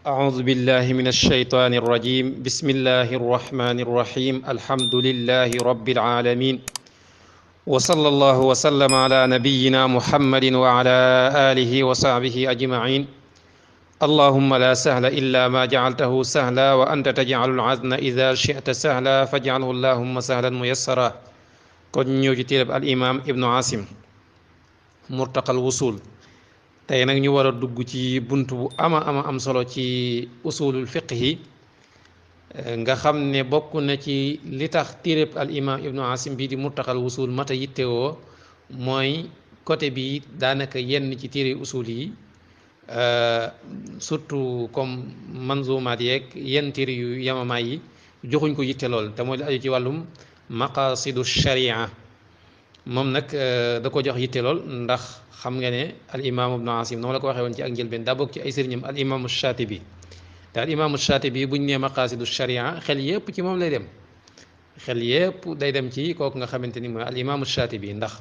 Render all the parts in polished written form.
أعوذ بالله من الشيطان الرجيم بسم الله الرحمن الرحيم الحمد لله رب العالمين وصلى الله وسلم على نبينا محمد وعلى آله وصحبه أجمعين اللهم لا سهل إلا ما جعلته سهلا وأنت تجعل العزن إذا شئت سهلا فاجعله اللهم سهلا ميسرا kon ñëw ci téereb al imam ibnu asim murtaqal wusul tey nag ñu war a dugg ci bunt bu ama am solo ci usulul fiqh yi nga xam ne bokk na ci li tax téereb al imam ibnu asim bii di murtaqal wusul mata yittewoo mooy côté bi daanaka yenn ci téere usul yi surtout comme manzumaat yeeg yenn téere yu yamamaay yi joxuñ ko yitte lool te mooy li aju ci wàllum maqasidu sharia moom nag da ko jox yitte lool ndax xam nga ne al imaamu ibnu asim noonu la ko waxee woon ci ak njëlbeen daa bokk ci ay sëriñam al imaamu shatibi te al imaamu shatibi buñ nee maqasidu sharia xel yépp ci moom lay dem xel yépp day dem ci kooku nga xamante ni mooy al imaamu shatibi ndax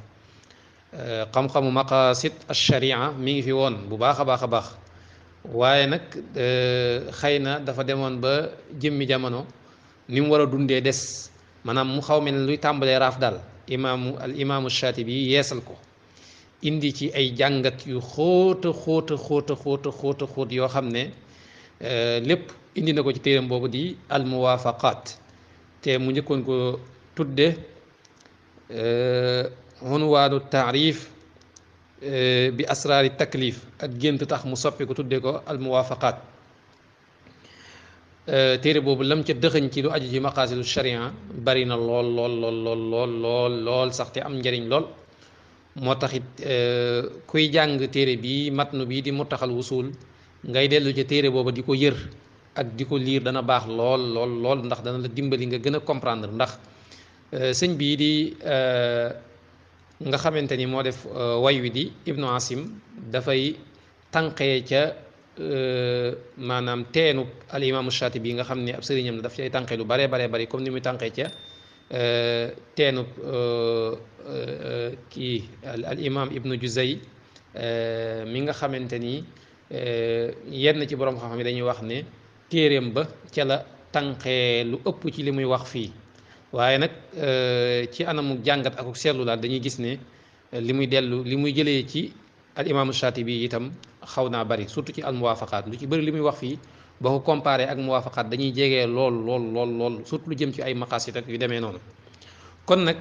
xam-xamu maqasid sharia mi ngi fi woon bu baax a baax waaye nag xëy na dafa demoon ba jëmmi jamono ni mu war a dundee des maanaam mu xaw mel ne luy tàmbalee raaf daal al imaamu shatibi yeesal ko indi ci ay jàngat yu xóota xóot yoo xam ne lépp indi na ko ci téeram boobu di al muwaafaqaat te mu njëkkoon ko tudde unwaanu taarif bi asraari taklif ak gént tax mu soppi ko tudde ko al muwaafaqaat téere boobu lam ca dëxëñ ci lu aju ci maqaasidu sharia bari na lool sax te am njariñ lool moo taxit kuy jàng téere bi matnu bi di murtaqal wusul ngay dellu ca téere booba di ko yër ak di ko liir dana baax lool ndax dana la dimbali nga gën a comprendre ndax sëñ bii di nga xamante ni moo def way wi di ibnu asim dafay tànqee ca maanaam teenu al imaamu shatibi yi nga xam ne ab sëriñam la daf cay tànqee lu bare comme ni muy tànqee ca teenu kii al imam ibnu juzay mi nga xamante ni yenn ci borom xam-xam yi dañuy wax ne téeréem ba ca la tànqee lu ëpp ci li muy wax fii waaye nag ci anamu jàngat ak seetlu daal dañuy gis ne li muy jëlee ci al imaamu shatibi itam xaw naa bari surtout ci al muwaafaqaat lu ci bëri li muy wax fii boo ko comparé ak muwaafaqaat dañuy jegee lool surtout lu jëm ci ay maqaasid ak yu demee noonu kon nag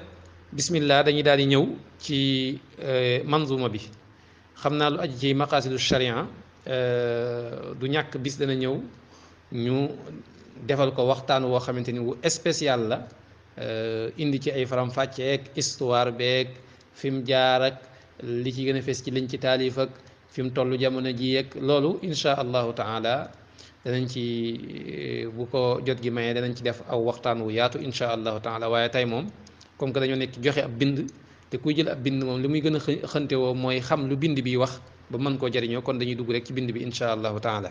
bismillah dañuy daal di ñëw ci manzuma bi xam naa lu aju ci maqaasidu sharia du ñàkk bis dana ñëw ñu defal ko waxtaan woo xamante ni wu spécial la indi ci ay faram-fàcceek histoire beeg fi mu jaar ak li ci gën a fees ci liñ ci taalif ak fi mu toll jamono ji ak loolu insha allahu taala danañ ci bu ko jot gi mayee danañ ci def aw waxtaan wu yaatu insha allahu taala waaye tey moom comme que dañoo nekk joxe ab bind te kuy jël ab bind moom li muy gën a xante woo mooy xam lu bind bi wax ba mën koo jariñoo kon dañuy dugg rek ci bind bi insha allahu taala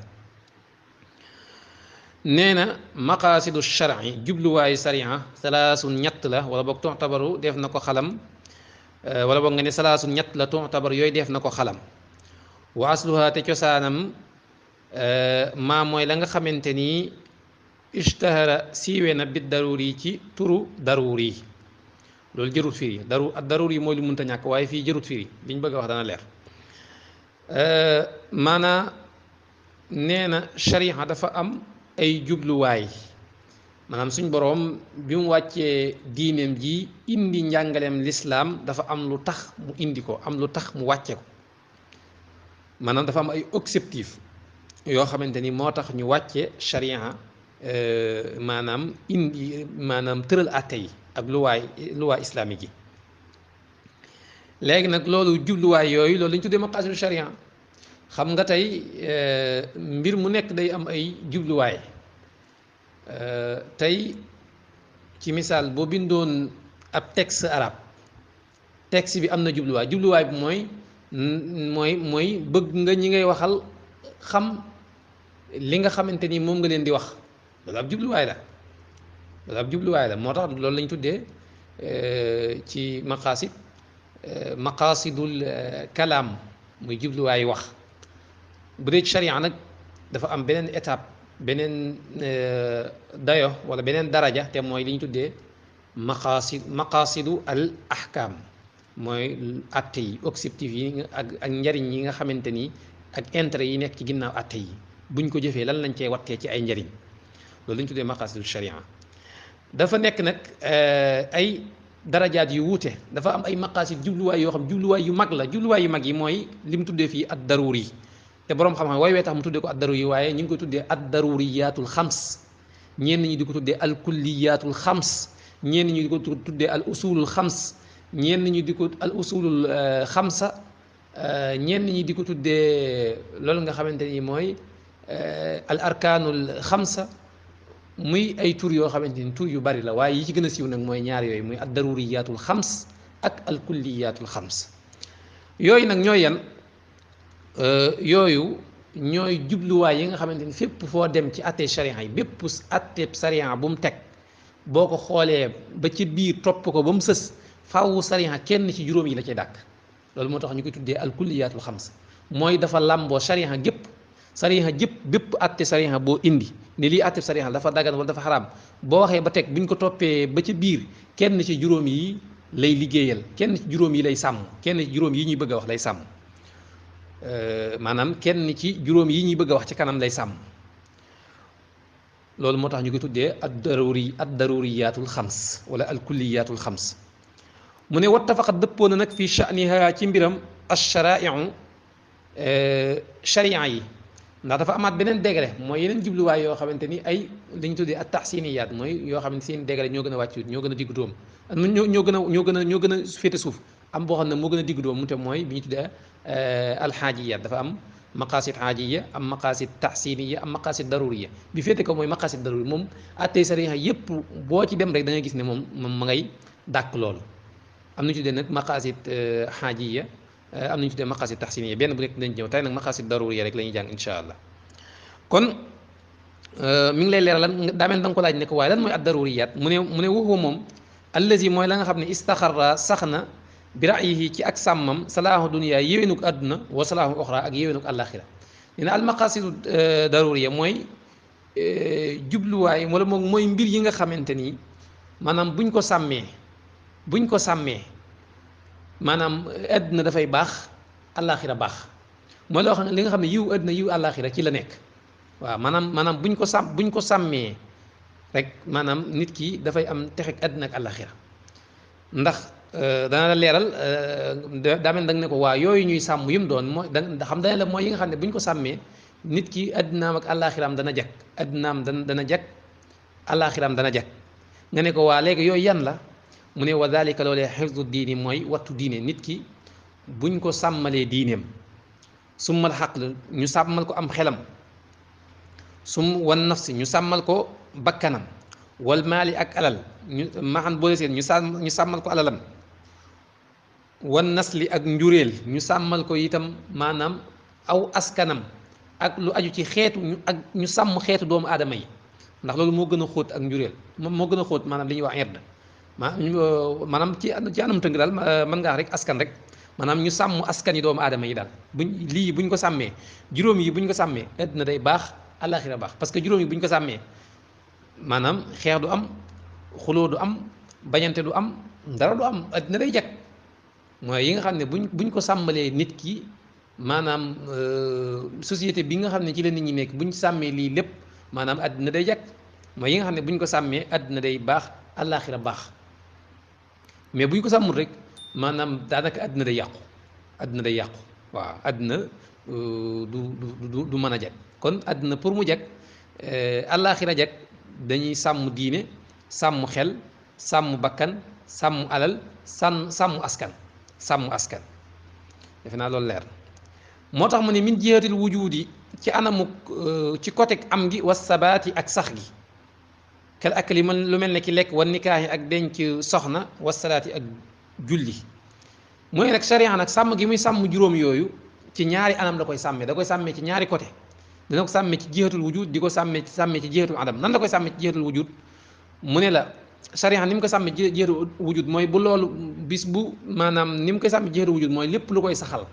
nee na maqaasidu shar'i jubluwaayu sariya salaasun ñett la wala boog tu'tabaru def na ko xalam wala boog nga ne salaasun ñett la tu'tabar yooyu def na ko xalam wa asluha te cosaanam maa mooy la nga xamante ni ishtahara siiwe na bit daruri ci turu daruri loolu jërut firi daruri yi mooy lu mënta ñàkk waaye fii jërut firi li ñu bëgg a wax dana leer maanaa nee na sharia dafa am ay jubluwaay maanaam suñ boroom bi mu wàccee diineem ji indi njàngaleem lislaam dafa am lu tax mu indi ko am lu tax mu wàcce ko maanaam dafa am ay objectif yoo xamante ni moo tax ñu wàcce sharia maanaam tëral àtte yi ak luwaay islamique yi léegi nag loolu jubluwaay yooyu loolu lañ tuddee maqaasidu sharia xam nga tey mbir mu nekk day am ay jubluwaay tey ci misaal boo bindoon ab texte arabe texte bi am na jubluwaay bi mooy bëgg nga ñi ngay waxal xam li nga xamante ni moom nga leen di wax loolu ab jubluwaay la moo tax loolu lañ tuddee ci maqaasidul kalaam muy jubluwaay wax bu dee ci sharia nag dafa am beneen étape beneen dayo wala beneen daraja te mooy li ñu tuddee maqaasidu al ahkam mooy atte yi objectif yi ak njariñ yi nga xamante ni ak intérêt yi nekk ci ginnaaw atte yi buñ ko jëfee lan lañ cee wattee ci ay njariñ loolu la ñu tuddee maqaasidu sharia dafa nekk nag ay darajaat yu wuute dafa am ay maqaasid jubluwaay yoo xam jubluwaay yu mag la jubluwaay yu mag yi mooy li mu tuddee fii ad daruri te boroom xam-xam way wee tax mu tuddee ko ad daruri waaye ñu ngi koy tuddee ad daruriyaatul xams ñenn ñi di ko tuddee al kulliyaatul xams ñenn ñi di ko tuddee al usulul xams ñenn ñi di ko al usulul xamsa ñenn ñi di ko tuddee loolu nga xamante ni mooy al arkaanul xamsa muy ay tur yoo xamante ni tur yu bari la waaye yi ci gën a siiw nag mooy ñaar yooyu muy ad daruriyaatul xams ak al kulliyaatul xams yooyu nag ñooy yan yooyu ñooy jubluwaay yi nga xamante ni fépp foo dem ci atte sharia yi bépp atte sharia bu mu teg boo ko xoolee ba ci biir topp ko ba mu sës faawu sharia kenn ci juróom yi la cay dàkk loolu moo tax ñu koy tuddee al kulliyaatul xams mooy dafa làmboo sharia gépp sharia gépp bépp atte sharia boo indi ne lii atte sharia dafa dagan wala dafa xaraam boo waxee ba teg buñ ko toppee ba ci biir kenn ci juróom yi lay liggéeyal kenn ci juróom yi lay sàmm kenn ci juróom yi ñuy bëgg a wax lay sàmm maanaam kenn ci juróom yi ñuy bëgg a wax ci kanam lay sàmm loolu moo tax ñu koy tuddee ad daruriyaatul xams wala al kulliyaatul xams mu ne wattafaqa dëppoo na nag fii sha'niha ci mbiram ash-sharaa'i'u sharia yi ndax dafa amaat beneen degré mooy yeneen jubluwaay yoo xamante ni ay dañu tuddee at tahsiniyaat mooy yoo xam ne seen degré ñoo gën a wàcc ñoo gën a diggu dóom ñoo gën a féete suuf am boo xam ne moo gën a diggu dóom mu te mooy bi ñu tuddee alxaajiyaat dafa am maqaasid xaajiya am maqaasid tahsiniya am maqaasid daruriya bi féete ko mooy maqaasid daruri moom attey sariya yépp boo ci dem rek da ngay gis ne moom ma ngay dàkk loolu am nañu tuddee nag maqaasid xaajiya am nañu tuddee maqaasid tahsiniya benn bu nekk dañ ñëw tey nag maqaasid daruriya rek la ñuy jàng insha allah kon mi ngi lay leeralal daa mel da nga ko laaj ne ko waaye lan mooy ad daruriyaat mu ne waxu moom allazi mooy la nga xam ne istaxarra sax na bi ra'yihi ci ak sàmmam salaahu dunya yéwénuk àdduna wa salaahu oxra ak yéwénuk àllaaxira nee na al maqaasidu daruriya mooy jubluwaay wala moom mooy mbir yi nga xamante ni maanaam buñ ko sàmmee maanaam àdduna dafay baax àllaaxira baax mooy loo xam ne li nga xam ne yiw àdduna yiw àllaaxira ci la nekk waaw maanaam buñ ko sàmmee rek maanaam nit ki dafay am texek àdduna ak àllaaxira ndax dana la leeral daa mel da nga ne ko waa yooyu ñuy sàmm yu mu doon mooy xam dana la mooy yi nga xam ne bu ñu ko sàmmee nit ki àddinaam ak àllaaxiraam dana jag àddinaam dana jag àllaaxiraam dana jag nga ne ko waa léegi yooyu yan la mu ne wa dalika loolee xifdu diini mooy wattu diine nit ki buñ ko sàmmalee diineem summal xaql ñu sàmmal ko am xelam wan nafsi ñu sàmmal ko bakkanam wal maali ak alal ñu maxan boole seen ñu sàmmal ko alalam wan nasli ak njuréel ñu sàmmal ko itam maanaam aw askanam ak lu aju ci xeetu ñu sàmm xeetu doomu aadama yi ndax loolu moo gën a xóot ak njuréel moo gën a xóot maanaam li ñuy wax erd maanaam ci anam tënk daal mën ngaa wax rek askan rek maanaam ñu sàmm askan yi doomu aadama yi daal buñ ko sàmmee juróom yi buñ ko sàmmee àddina day baax àllaaxira baax parce que juróom yi buñ ko sàmmee maanaam xeex du am xuloo du am bañante du am dara du am àddina day jag mooy yi nga xam ne buñ ko sàmmalee nit ki maanaam société bi nga xam ne ci la nit ñi nekk buñ sàmmee lii lépp maanaam àddina day jag mooy yi nga xam ne buñ ko sàmmee àddina day baax àllaaxira baax mais buñ ko sàmmul rek maanaam daanaka àddina day yàqu waaw àddina du mën a jag kon àddina pour mu jag àllaaxira jag dañuy sàmm diine sàmm xel sàmm bakkan sàmm alal sàmm askan defe naa loolu leer moo tax mu ne min jihatil wujudi ci anamu ci côté am gi was sabaati ak sax gi kal ak li man lu mel ne ki lekk wan nikaahi ak denc soxna was salaati ak julli mooy nag sharia nag sàmm gi muy sàmm juróom yooyu ci ñaari anam la koy sàmmee da koy sàmmee ci ñaari côté dana ko sàmmee ci jihatul wujud di ko sàmmee ci jihatul adam nan la koy sàmmee ci jihatul wujud mu ne la sharia ni mu ko sàmmee jihatul wujud mooy bu loolu bis bu maanaam ni mu koy sàmmee jihatul wujud mooy lépp lu koy saxal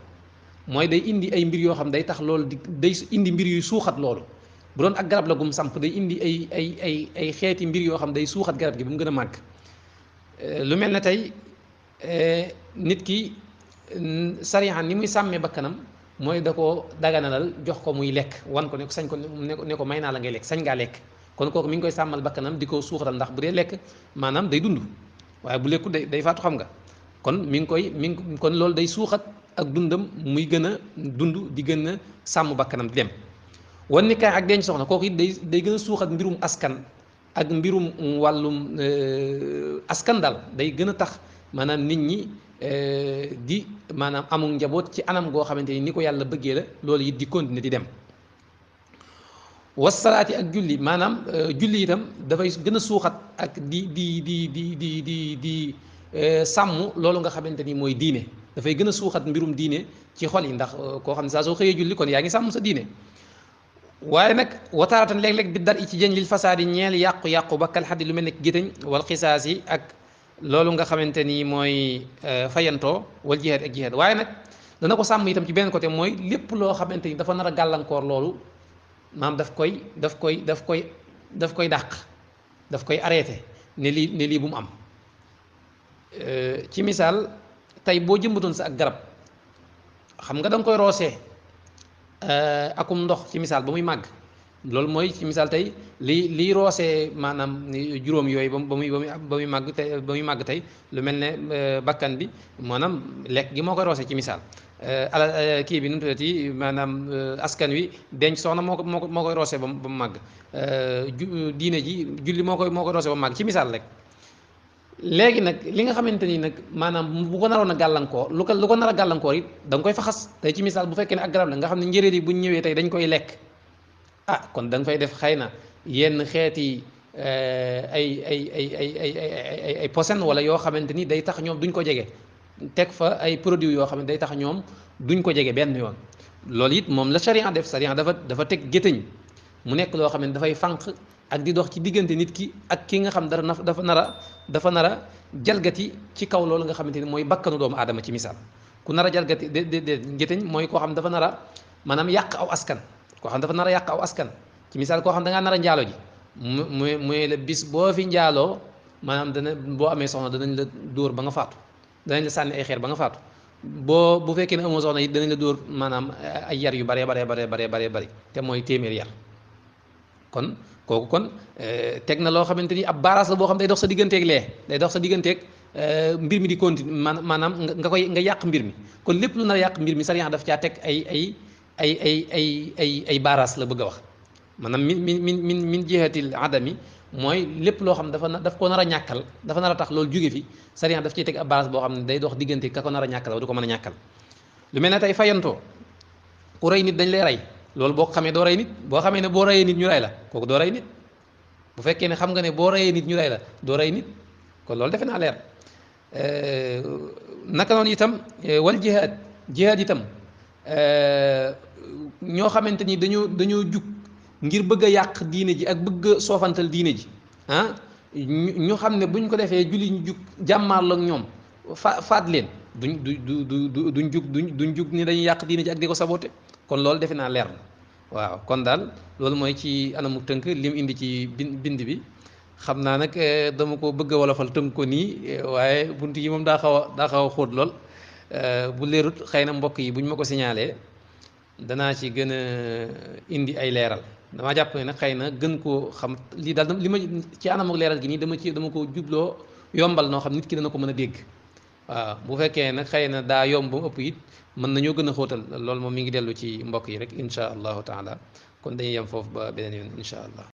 mooy day indi ay mbir yoo xam day tax loolu day indi mbir yuy suuxat loolu bu doon ak garab la gum samp day indi ay xeeti mbir yoo xam day suuxat garab gi bu mu gën a màgg lu mel ne tey nit ki sariya ni muy sàmmee bakkanam mooy da koo daganalal jox ko muy lekk wan ko ne ko sañ ko ne ko may naa la ngay lekk sañ ngaa lekk kon kooku mi ngi koy sàmmal bakkanam di ko suuxatal ndax bu dee lekk maanaam day dund waaye bu lekku day faatu xam nga kon mi ngi kon loolu day suuxat ak dundam muy gën a dund di gën a sàmm bakkanam di dem wan nikaay ak denc soxna kooku it day gën a suuxat mbirum askan ak mbirum wàllum askan daal day gën a tax maanaam nit ñi di maanaam amul njaboot ci anam goo xamante ni ko yàlla bëggee la loolu it di continuer di dem wasalaati ak julli maanaam julli itam dafay gën a suuxat ak di sàmm loolu nga xamante ni mooy diine dafay gën a suuxat mbirum diine ci xol yi ndax koo xam ne saa soo xëyee julli kon yaa ngi sàmm sa diine waaye nag wataaratan léeg-léeg bi dar i ci jëñ lil fasaadi ñeel yàqu-yàqu ba kal xaddi lu mel ne gétañ wal xisaas yi ak loolu nga xamante ni mooy fayantoo wal jihaad ak jihaad waaye nag dana ko sàmm itam ci benn côté mooy lépp loo xamante ni dafa nar a gàllankoor loolu maam daf koy dàq daf koy arrêté ne lii bu mu am ci misaal tey boo jëmbatoon sa ak garab xam nga da nga koy roosee akum ndox ci misaal ba muy màgg loolu mooy ci misaal tey liy roosee maanaam juróom yooyu ba muy màgg tey lu mel ne bakkan bi maanaam lekk gi moo koy roosee ci misaal kii bi nu mu tuddati maanaam askan wi denc soxna moo koy roosee ba mu màgg diine ji julli moo koy roosee ba mu màgg ci misaal rek léegi nag li nga xamante ni nag maanaam bu ko naroon a gàllankoor lu ko nar a gàllankoor it da nga koy faxas tey ci misaal bu fekkee ne ak garab la nga xam ne njëréet yi bu ñu ñëwee tey dañ koy lekk kon da nga fay def xëy na yenn xeeti ay posen wala yoo xamante ni day tax ñoom duñ ko jege teg fa ay produits yoo xam ne day tax ñoom duñ ko jege benn yoon loolu it moom la charia def charia dafa teg gétëñ mu nekk loo xam ne dafay fànq ak di dox ci diggante nit ki ak ki nga xam dafa nar a jalgati ci kaw loolu nga xamante ni mooy bakkanu doomu aadama ci misaal ku nar a jalgati de gétëñ mooy koo xam dafa nar a maanaam yàq aw askan koo xam dafa nar a yàq aw askan ci misaal koo xam da ngaa nar a njaalo ji muy la bis boo fi njaaloo maanaam boo amee soxna danañ la dóor ba nga faatu danañ la sànni ay xeer ba nga faatu bu fekkee ne amoo soxna it danañ la dóor maanaam ay yar yu bare bari te mooy téeméer yar kon kooku kon teg na loo xamante ni ab baaraas la boo xam day dox sa digganteeg day dox sa digganteeg mbir mi di continue maanaam nga yàq mbir mi kon lépp lu nar a yàq mbir mi sariya daf caa teg ay baaraas la bëgg a wax maanaam min jihatil adami mooy lépp loo xam daf ko nar a ñàkkal dafa nar a tax loolu jóge fi sariya daf ciy teg ab baaraas boo xam ne day dox diggante ka ko nar a ñàkkal ba du ko mën a ñàkkal lu mel ne tey fayantoo ku rey nit dañ lay rey loolu boo ko xamee doo rey nit boo xamee ne boo reyee nit ñu rey la kooku doo rey nit bu fekkee ne xam nga ne boo reyee nit ñu rey la doo rey nit kon loolu defe naa leer naka noonu itam wal jihaad itam ñoo xamante ni dañoo jug ngir bëgg a yàq diine ji ak bëgg a soofantal diine ji ñu xam ne buñ ko defee julli ñu jug jàmmaarloo ak ñoom faat leen duñ jug ni dañuy yàq diine ji ak di ko saboté kon loolu defe naa leer na waaw kon daal loolu mooy ci anamu tënk lim indi ci bind bi xam naa nag dama ko bëgg a wolofal tënk ko nii waaye bunt yi moom daa xaw a xóot lool bu leerut xëy na mbokk yi buñ ma ko signalé danaa ci gën a indi ay leeral dama jàpp ne nag xëy na gën koo xam lii daal li ma ci anam ak leeral gi nii dama ko jubloo yombal noo xam nit ki dana ko mën a dégg waaw bu fekkee nag xëy na daa yomb ba mu ëpp it mën nañoo gën a xóotal loolu moom mi ngi dellu ci mbokk yi rek incha allahu taala kon dañuy yem foofu ba beneen yoon incha allah